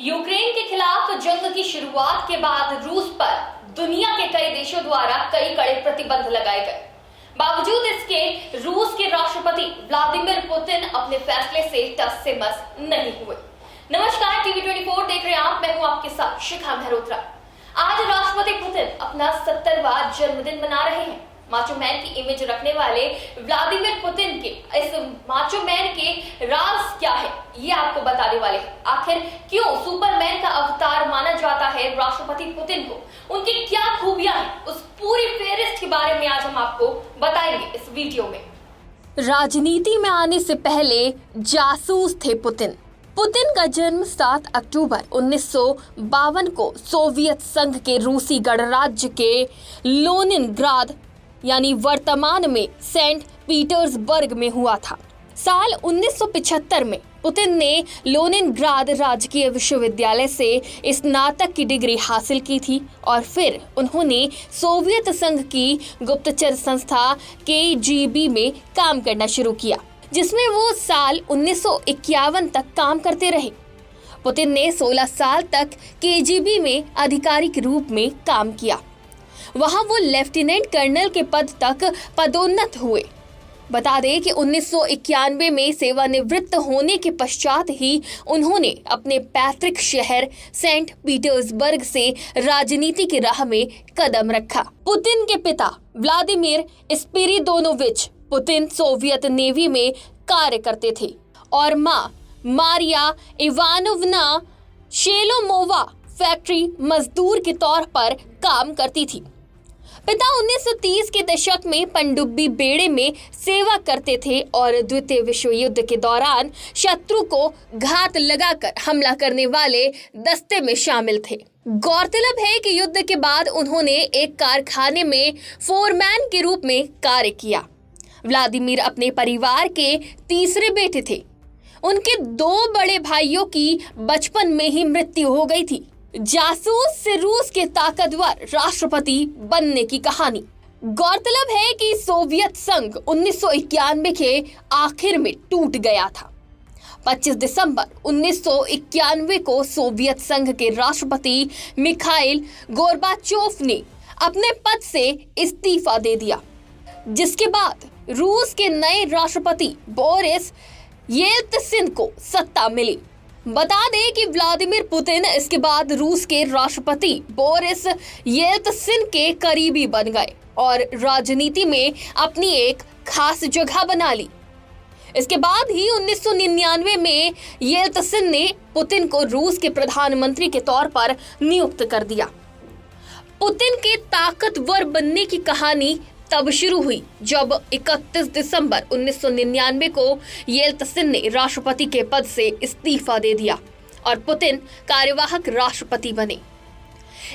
Ukraine के खिलाफ जंग की शुरुआत के बाद रूस पर दुनिया के कई देशों द्वारा कई कड़े प्रतिबंध लगाए गए। बावजूद इसके रूस के राष्ट्रपति व्लादिमीर पुतिन अपने फैसले से टस से मस नहीं हुए। नमस्कार, टीवी 24 देख रहे हैं आप। मैं हूं आपके साथ शिखा मेहरोत्रा। आज राष्ट्रपति पुतिन अपना 70वां जन्मदिन मना रहे हैं। माचो मैन की इमेज रखने वाले व्लादिमीर पुतिन के इस माचो मैन के राज क्या है, ये आपको बताने वाले हैं। आखिर क्यों सुपरमैन का अवतार माना जाता है राष्ट्रपति पुतिन को, उनकी क्या खूबियां हैं, उस पूरी फेहरिस्त के बारे में आज हम आपको बताएंगे इस वीडियो में। राजनीति में आने से पहले जासूस थे पुतिन। पुतिन का जन्म 7 अक्टूबर 1952 को सोवियत संघ के रूसी गणराज्य के लेनिनग्राद यानी वर्तमान में सेंट पीटर्सबर्ग में हुआ था। साल 1975 में पुतिन ने लेनिनग्राद राजकीय विश्वविद्यालय से स्नातक की डिग्री हासिल की थी और फिर उन्होंने सोवियत संघ की गुप्तचर संस्था KGB में काम करना शुरू किया, जिसमें वो साल 1951 तक काम करते रहे। पुतिन ने 16 साल तक KGB में आधिकारिक रूप में काम किया। वहां वो लेफ्टिनेंट कर्नल के पद तक पदोन्नत हुए। बता दें कि 1991 में सेवानिवृत्त होने के पश्चात ही उन्होंने अपने पैतृक शहर सेंट पीटर्सबर्ग से राजनीति की राह में कदम रखा। पुतिन के पिता व्लादिमीर स्पिरिदोनोविच पुतिन सोवियत नेवी में कार्य करते थे और मां मारिया इवानोवना शेलोमोवा फैक्ट्री मजदूर के तौर पर काम करती थी। पिता 1930 के दशक में पनडुब्बी बेड़े में सेवा करते थे और द्वितीय विश्व युद्ध के दौरान शत्रु को घात लगाकर हमला करने वाले दस्ते में शामिल थे। गौरतलब है कि युद्ध के बाद उन्होंने एक कारखाने में फोरमैन के रूप में कार्य किया। व्लादिमीर अपने परिवार के तीसरे बेटे थे। उनके 2 बड़े भाइयों की बचपन में ही मृत्यु हो गई थी। जासूस से रूस के ताकतवर राष्ट्रपति बनने की कहानी। गौरतलब है कि सोवियत संघ 1991 के आखिर में टूट गया था। 25 दिसंबर 1991 को सोवियत संघ के राष्ट्रपति मिखाइल गोर्बाचोव ने अपने पद से इस्तीफा दे दिया, जिसके बाद रूस के नए राष्ट्रपति बोरिस येल्त्सिन को सत्ता मिली। बता दें कि व्लादिमीर पुतिन इसके बाद रूस के राष्ट्रपति बोरिस येल्त्सिन के करीबी बन गए और राजनीति में अपनी एक खास जगह बना ली। इसके बाद ही 1999 में येल्त्सिन ने पुतिन को रूस के प्रधानमंत्री के तौर पर नियुक्त कर दिया। पुतिन के ताकतवर बनने की कहानी तब शुरू हुई जब 31 दिसंबर 1999 को येल्त्सिन ने राष्ट्रपति के पद से इस्तीफा दे दिया और पुतिन कार्यवाहक राष्ट्रपति बने।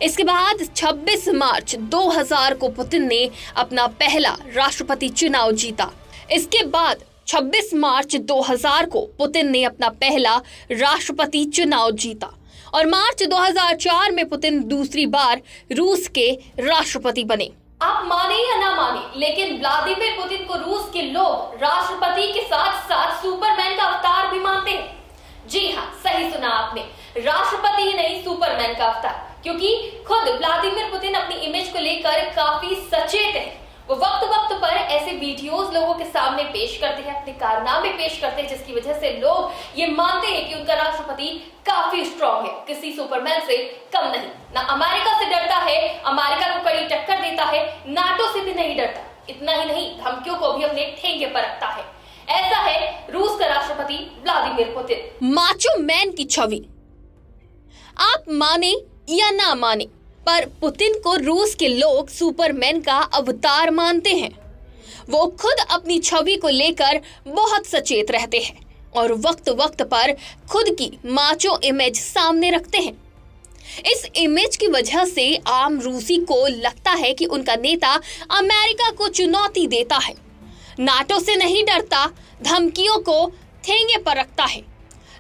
इसके बाद 26 मार्च 2000 को पुतिन ने अपना पहला राष्ट्रपति चुनाव जीता। इसके बाद 26 मार्च 2000 को पुतिन ने अपना पहला राष्ट्रपति चुनाव जीता और मार्च 2004 में पुतिन दूसरी बार रूस के राष्ट्रपति बने। आप माने या ना माने, लेकिन व्लादिमीर पुतिन को रूस के लोग राष्ट्रपति के साथ साथ सुपरमैन का अवतार भी मानते हैं। जी हाँ, सही सुना आपने, राष्ट्रपति ही नहीं, सुपरमैन का अवतार। क्योंकि खुद व्लादिमीर पुतिन अपनी इमेज को लेकर काफी सचेत है। वो वक्त वक्त पर ऐसे वीडियोस लोगों के सामने पेश करते हैं, अपने कारनामे पेश करते हैं, जिसकी वजह से लोग ये मानते हैं कि उनका राष्ट्रपति काफी स्ट्रॉन्ग है, किसी सुपरमैन से कम नहीं। ना अमेरिका से डरता है, अमेरिका को कड़ी टक्कर देता है, नाटो से भी नहीं डरता। इतना ही नहीं, धमकियों को भी अपने ठेंगे पर रखता है। ऐसा है रूस का राष्ट्रपति व्लादिमीर पुतिन। माचो मैन की छवि, आप माने या ना माने, पर पुतिन को रूस के लोग सुपरमैन का अवतार मानते हैं। वो खुद अपनी छवि को लेकर बहुत सचेत रहते हैं और वक्त वक्त पर खुद की माचो इमेज सामने रखते हैं। इस इमेज की वजह से आम रूसी को लगता है कि उनका नेता अमेरिका को चुनौती देता है, नाटो से नहीं डरता, धमकियों को ठेंगे पर रखता है।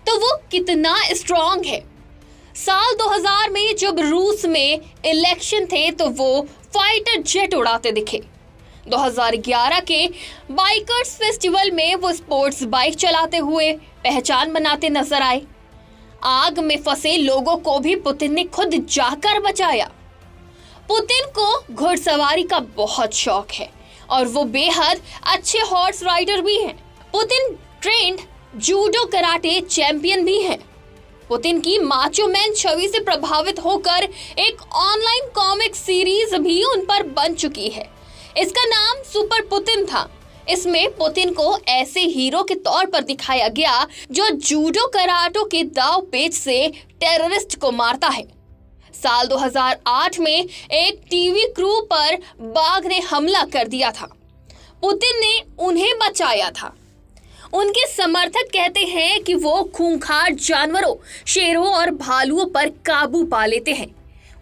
तो वो कितना स्ट्रॉन्ग है। साल 2000 में जब रूस में इलेक्शन थे तो वो फाइटर जेट उड़ाते दिखे। 2011 के बाइकर्स फेस्टिवल में वो स्पोर्ट्स बाइक चलाते हुए पहचान बनाते नजर आए। आग में फंसे लोगों को भी पुतिन ने खुद जाकर बचाया। पुतिन को घुड़सवारी का बहुत शौक है और वो बेहद अच्छे हॉर्स राइडर भी हैं। Putin trend judo karate champion भी हैं। पुतिन की माचो मैन छवि से प्रभावित होकर एक ऑनलाइन कॉमिक सीरीज भी उन पर बन चुकी है। इसका नाम सुपर पुतिन था। इसमें पुतिन को ऐसे हीरो के तौर पर दिखाया गया जो जूडो कराटे के दाव पेच से टेररिस्ट को मारता है। साल 2008 में एक टीवी क्रू पर बाघ ने हमला कर दिया था। पुतिन ने उन्हें बचाया था। उनके समर्थक कहते हैं कि वो खूंखार जानवरों, शेरों और भालुओं पर काबू पा लेते हैं।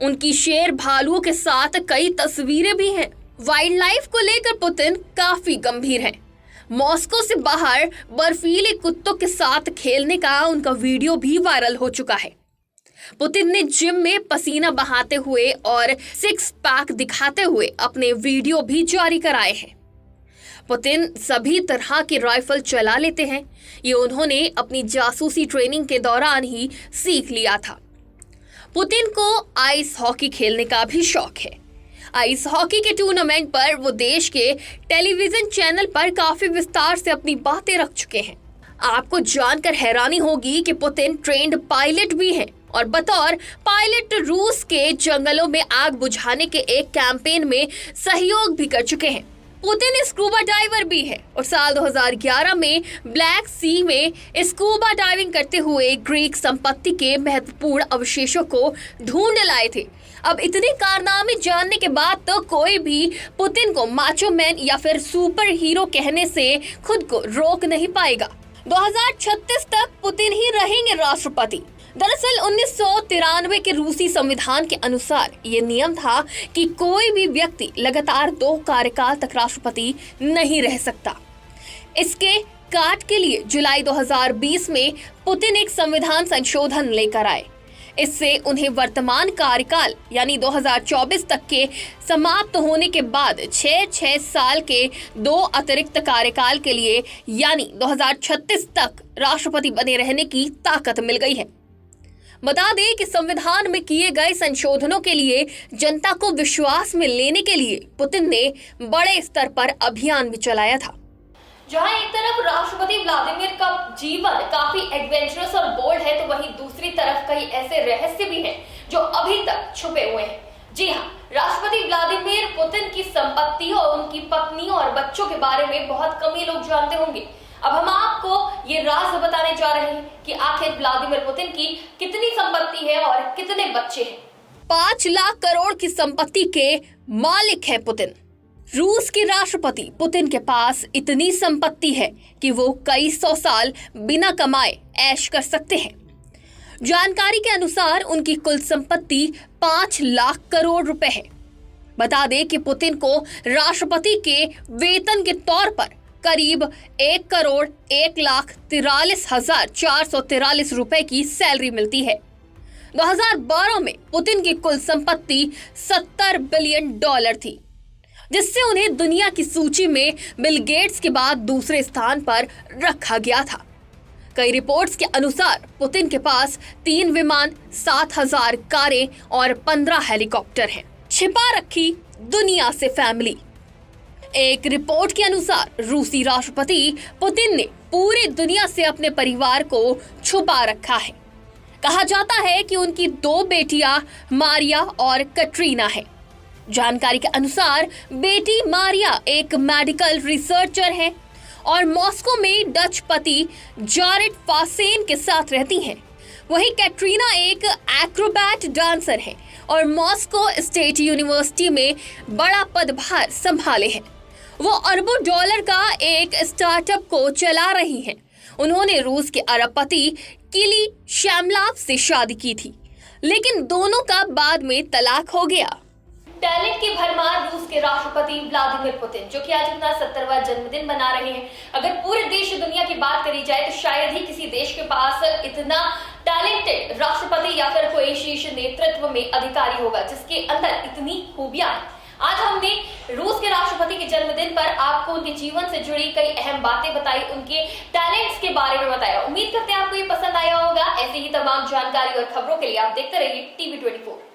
उनकी शेर भालुओं के साथ कई तस्वीरें भी हैं। वाइल्ड लाइफ को लेकर पुतिन काफी गंभीर हैं। मॉस्को से बाहर बर्फीले कुत्तों के साथ खेलने का उनका वीडियो भी वायरल हो चुका है। पुतिन ने जिम में पसीना बहाते हुए और सिक्स पैक दिखाते हुए अपने वीडियो भी जारी कराए हैं। पुतिन सभी तरह की राइफल चला लेते हैं। ये उन्होंने अपनी जासूसी ट्रेनिंग के दौरान ही सीख लिया था। पुतिन को आइस हॉकी खेलने का भी शौक है। आइस हॉकी के टूर्नामेंट पर वो देश के टेलीविजन चैनल पर काफी विस्तार से अपनी बातें रख चुके हैं। आपको जानकर हैरानी होगी कि पुतिन ट्रेंड पायलट भी हैं और बतौर पायलट रूस के जंगलों में आग बुझाने के एक कैंपेन में सहयोग भी कर चुके हैं। पुतिन स्कूबा डाइवर भी है और साल 2011 में ब्लैक सी में स्कूबा डाइविंग करते हुए ग्रीक संपत्ति के महत्वपूर्ण अवशेषों को ढूंढ लाए थे। अब इतने कारनामे जानने के बाद तो कोई भी पुतिन को माचो मैन या फिर सुपर हीरो कहने से खुद को रोक नहीं पाएगा। 2036 तक पुतिन ही रहेंगे राष्ट्रपति। दरअसल 1993 के रूसी संविधान के अनुसार ये नियम था कि कोई भी व्यक्ति लगातार 2 कार्यकाल तक राष्ट्रपति नहीं रह सकता। इसके काट के लिए जुलाई 2020 में पुतिन एक संविधान संशोधन लेकर आए। इससे उन्हें वर्तमान कार्यकाल यानी 2024 तक के समाप्त होने के बाद 6 साल के 2 अतिरिक्त कार्यकाल के लिए यानी 2036 तक राष्ट्रपति बने रहने की ताकत मिल गई है। बता दें कि संविधान में किए गए संशोधनों के लिए जनता को विश्वास में लेने के लिए पुतिन ने बड़े स्तर पर अभियान भी चलाया था। जहां एक तरफ राष्ट्रपति व्लादिमीर का जीवन काफी एडवेंचरस और बोल्ड है, तो वहीं दूसरी तरफ कई ऐसे रहस्य भी हैं जो अभी तक छुपे हुए हैं। जी हाँ, राष्ट्रपति व्लादिमीर पुतिन की संपत्ति और उनकी पत्नी और बच्चों के बारे में बहुत कम ही लोग जानते होंगे। अब हम आपको ये राज बताने जा रहे हैं कि आखिर व्लादिमीर पुतिन की कितनी संपत्ति है और कितने बच्चे हैं। 5 लाख करोड़ की संपत्ति के मालिक है पुतिन। रूस के राष्ट्रपति पुतिन के पास इतनी संपत्ति है कि वो कई 100 साल बिना कमाए ऐश कर सकते हैं। जानकारी के अनुसार उनकी कुल संपत्ति 5 लाख करोड़ रुपए है। बता दें कि पुतिन को राष्ट्रपति के वेतन के तौर पर करीब 1,01,43,443 रुपए की सैलरी मिलती है। 2012 में पुतिन की कुल संपत्ति $70 बिलियन थी, जिससे उन्हें दुनिया की सूची में बिल गेट्स के बाद दूसरे स्थान पर रखा गया था। कई रिपोर्ट्स के अनुसार पुतिन के पास 3 विमान, 7,000 कारें और 15 हेलीकॉप्टर हैं। छिपा रखी दुनिया से फैमिली। एक रिपोर्ट के अनुसार रूसी राष्ट्रपति पुतिन ने पूरी दुनिया से अपने परिवार को छुपा रखा है। कहा जाता है कि उनकी 2 बेटियां मारिया और कैटरीना है। जानकारी के अनुसार बेटी मारिया एक मेडिकल रिसर्चर है और मॉस्को में डच पति जारेट फासेन के साथ रहती हैं। वहीं कैटरीना एक एक्रोबैट डांसर है और मॉस्को स्टेट यूनिवर्सिटी में बड़ा पदभार संभाले हैं। वो अरबों डॉलर का एक स्टार्टअप को चला रही हैं। उन्होंने रूस के अरबपति किली शैमलाव से शादी की थी, लेकिन दोनों का बाद में तलाक हो गया। टैलेंट की भरमार रूस के राष्ट्रपति व्लादिमीर पुतिन, जो कि आज अपना 70वां जन्मदिन मना रहे हैं। अगर पूरे देश दुनिया की बात करी जाए तो शायद ही किसी देश के पास इतना टैलेंटेड राष्ट्रपति या फिर कोई शीर्ष नेतृत्व में अधिकारी होगा जिसके अंदर इतनी खूबियां हैं। आज हमने रूस के राष्ट्रपति के जन्मदिन पर आपको उनके जीवन से जुड़ी कई अहम बातें बताई, उनके टैलेंट्स के बारे में बताया। उम्मीद करते हैं आपको ये पसंद आया होगा। ऐसे ही तमाम जानकारी और खबरों के लिए आप देखते रहिए TV24।